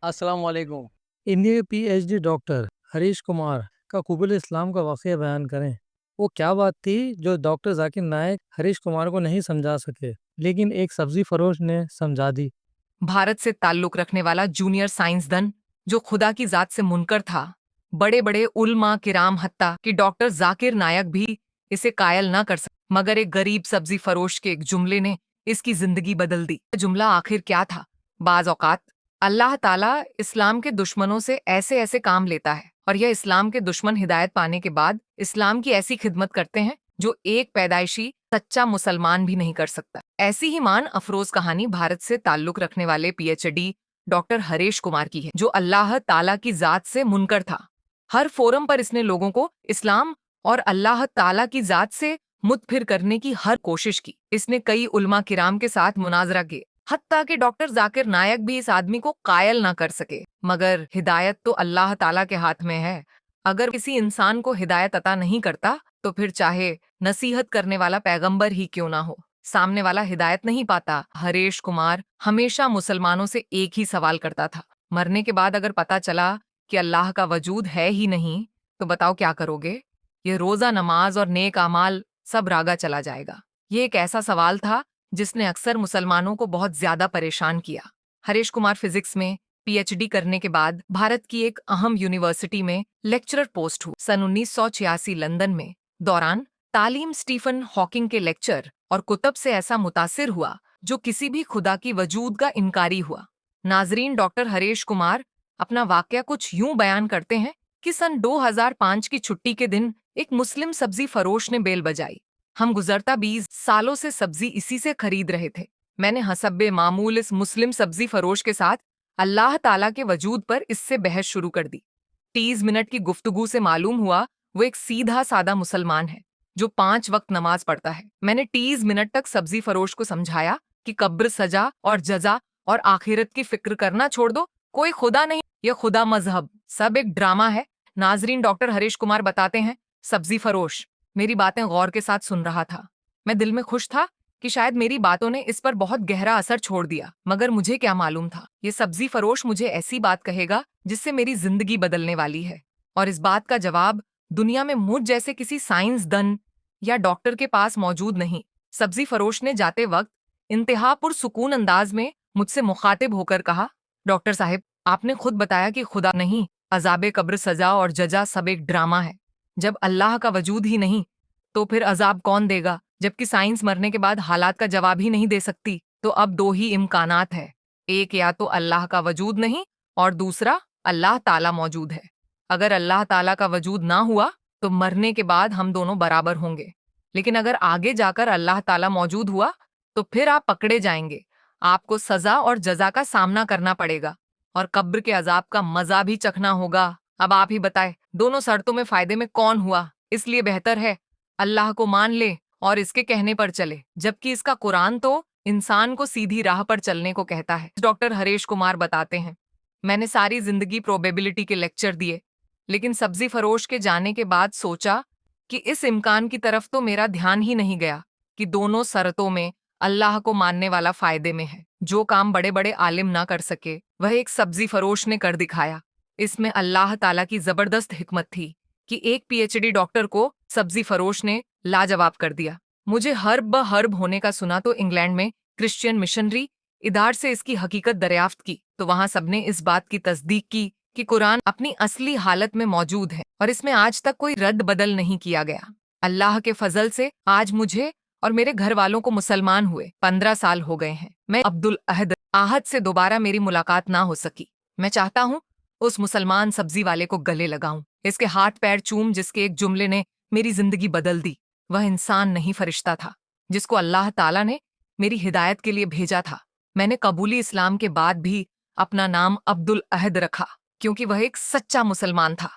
अस्सलाम वालेकुम। इंडिया के पीएचडी डॉक्टर हरीश कुमार का कुबुल इस्लाम का वाक़या बयान करें। वो क्या बात थी जो डॉक्टर जाकिर नायक हरीश कुमार को नहीं समझा सके, लेकिन एक सब्जी फरोश ने समझा दी। भारत से ताल्लुक रखने वाला जूनियर साइंसदन जो खुदा की जात से मुनकर था। बड़े बड़े उलमा किराम हत्ता कि डॉक्टर जाकिर नायक भी इसे कायल ना कर सके, मगर एक गरीब सब्जी फरोश के एक जुमले ने इसकी जिंदगी बदल दी। जुमला आखिर क्या था? बाज औकात अल्लाह ताला इस्लाम के दुश्मनों से ऐसे ऐसे काम लेता है और यह इस्लाम के दुश्मन हिदायत पाने के बाद इस्लाम की ऐसी खिदमत करते हैं जो एक पैदाइशी सच्चा मुसलमान भी नहीं कर सकता। ऐसी ही मान अफरोज कहानी भारत से ताल्लुक रखने वाले पीएचडी डॉक्टर हरीश कुमार की है, जो अल्लाह ताला की जात से मुनकर था। हर फोरम पर इसने लोगों को इस्लाम और अल्लाह ताला की जात से मुतफिर करने की हर कोशिश की। इसने कई उलमा किराम के साथ मुनाजरा किए, हत्ता कि डॉक्टर जाकिर नायक भी इस आदमी को कायल ना कर सके। मगर हिदायत तो अल्लाह ताला के हाथ में है। अगर किसी इंसान को हिदायत अता नहीं करता तो फिर चाहे नसीहत करने वाला पैगंबर ही क्यों ना हो, सामने वाला हिदायत नहीं पाता। हरीश कुमार हमेशा मुसलमानों से एक ही सवाल करता था, मरने के बाद अगर पता चला कि अल्लाह का वजूद है ही नहीं तो बताओ क्या करोगे? ये रोजा नमाज और नेक अमाल सब रागा चला जाएगा। ये एक ऐसा सवाल था जिसने अक्सर मुसलमानों को बहुत ज्यादा परेशान किया। हरीश कुमार फिजिक्स में पीएचडी करने के बाद भारत की एक अहम यूनिवर्सिटी में लेक्चरर पोस्ट हुआ। सन 1986 लंदन में दौरान तालीम स्टीफन हॉकिंग के लेक्चर और कुतब से ऐसा मुतासिर हुआ जो किसी भी खुदा की वजूद का इनकारी हुआ। नाजरीन, डॉक्टर हरीश कुमार अपना वाकया कुछ यूं बयान करते हैं कि सन 2005 की छुट्टी के दिन एक मुस्लिम सब्जी फरोश ने बेल बजाई। हम गुजरता 20 सालों से सब्जी इसी से खरीद रहे थे। मैंने हसब्बे मामूल इस मुस्लिम सब्जी फरोश के साथ अल्लाह ताला के वजूद पर इससे बहस शुरू कर दी। 30 मिनट की गुफ्तगू से मालूम हुआ वो एक सीधा सादा मुसलमान है जो 5 वक्त नमाज पढ़ता है। मैंने 30 मिनट तक सब्जी फरोश को समझाया कि कब्र सजा और जजा और आखिरत की फिक्र करना छोड़ दो, कोई खुदा नहीं, यह खुदा मजहब सब एक ड्रामा है। नाजरीन, डॉक्टर हरीश कुमार बताते हैं, सब्जी फरोश मेरी बातें गौर के साथ सुन रहा था। मैं दिल में खुश था कि शायद मेरी बातों ने इस पर बहुत गहरा असर छोड़ दिया, मगर मुझे क्या मालूम था ये सब्जी फरोश मुझे ऐसी बात कहेगा जिससे मेरी जिंदगी बदलने वाली है। और इस बात का जवाब दुनिया में मुझ जैसे किसी साइंसदन या डॉक्टर के पास मौजूद नहीं। सब्जी फरोश ने जाते वक्त इंतहा पुरसुकून अंदाज में मुझसे मुखातिब होकर कहा, डॉक्टर साहिब, आपने खुद बताया कि खुदा नहीं, अजाब कब्र सजा और जजा सब एक ड्रामा है। जब अल्लाह का वजूद ही नहीं तो फिर अजाब कौन देगा? जबकि साइंस मरने के बाद हालात का जवाब ही नहीं दे सकती, तो अब दो ही इम्कानात है, एक या तो अल्लाह का वजूद नहीं और दूसरा अल्लाह ताला मौजूद है। अगर अल्लाह ताला का वजूद ना हुआ तो मरने के बाद हम दोनों बराबर होंगे, लेकिन अगर आगे जाकर अल्लाह ताला मौजूद हुआ तो फिर आप पकड़े जाएंगे, आपको सजा और जजा का सामना करना पड़ेगा और कब्र के अजाब का मजा भी चखना होगा। अब आप ही बताएं, दोनों शर्तों में फायदे में कौन हुआ? इसलिए बेहतर है अल्लाह को मान ले और इसके कहने पर चले, जबकि इसका कुरान तो इंसान को सीधी राह पर चलने को कहता है। डॉक्टर हरीश कुमार बताते हैं, मैंने सारी जिंदगी प्रोबेबिलिटी के लेक्चर दिए, लेकिन सब्जी फरोश के जाने के बाद सोचा कि इस इम्कान की तरफ तो मेरा ध्यान ही नहीं गया कि दोनों शर्तों में अल्लाह को मानने वाला फायदे में है। जो काम बड़े बड़े आलिम ना कर सके वह एक सब्जी फरोश ने कर दिखाया। इसमें अल्लाह ताला की जबरदस्त हिकमत थी कि एक पीएचडी डॉक्टर को सब्जी फरोश ने लाजवाब कर दिया। मुझे हर्ब ब हर्ब होने का सुना तो इंग्लैंड में क्रिश्चियन मिशनरी इदार से इसकी हकीकत दरियाफ्त की, तो वहां सबने इस बात की तस्दीक की कि कुरान अपनी असली हालत में मौजूद है और इसमें आज तक कोई रद्द बदल नहीं किया गया। अल्लाह के फजल से आज मुझे और मेरे घर वालों को मुसलमान हुए 15 साल हो गए हैं। मैं अब्दुल अहद आहद से दोबारा मेरी मुलाकात ना हो सकी। मैं चाहता हूँ उस मुसलमान सब्जी वाले को गले लगाऊं, इसके हाथ पैर चूम जिसके एक जुमले ने मेरी जिंदगी बदल दी। वह इंसान नहीं, फरिश्ता था जिसको अल्लाह ताला ने मेरी हिदायत के लिए भेजा था। मैंने कबूली इस्लाम के बाद भी अपना नाम अब्दुल अहद रखा क्योंकि वह एक सच्चा मुसलमान था।